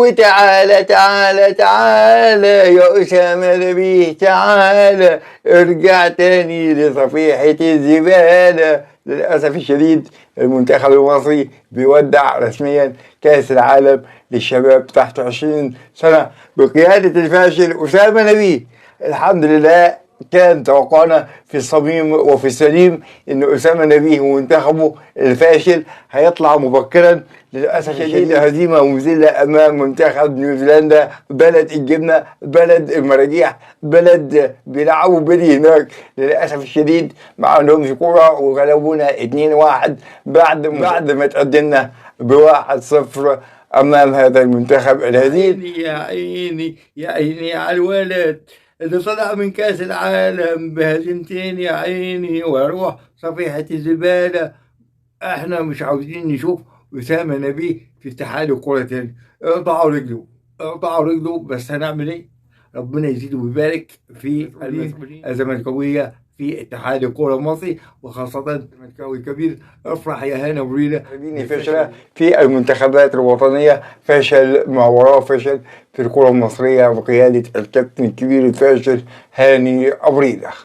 وتعالى تعالى تعالى يا أسامة نبيه تعالى، ارجع تاني لصفيحة الزبالة. للأسف الشديد المنتخب المصري بيودع رسميا كأس العالم للشباب تحت 20 سنة بقيادة الفاشل أسامة نبيه. الحمد لله كان توقعنا في الصميم وفي السليم ان اسامه نبيه ومنتخبه الفاشل هيطلع مبكرا. للاسف الشديد هزيمه مذله امام منتخب نيوزيلندا، بلد الجبنه، بلد المراجيح، بلد بيلعبوا بلي هناك. للاسف الشديد ما عندهمش كوره وغلبونا 2-1 بعد ما تقدمنا ب1-0 امام هذا المنتخب الهزيل. يا عيني يا عيني على الولد اللي طلع من كأس العالم بهزيمتين يا عيني ويروح صفيحة الزبالة. احنا مش عاوزين نشوف أسامة نبيه في اتحاد الكرة تاني. اقطعوا رجله اقطعوا رجله، بس هنعمل ايه؟ ربنا يزيده ويبارك في الزملكاوية في اتحاد الكرة المصري، وخاصة الزملكاوي الكبير. افرح يا هنا ورينا. فشل في المنتخبات الوطنية، فشل ما وراه فشل في الكرة المصرية بقيادة الكابتن الكبير الفاشل هاني أبو ريدة.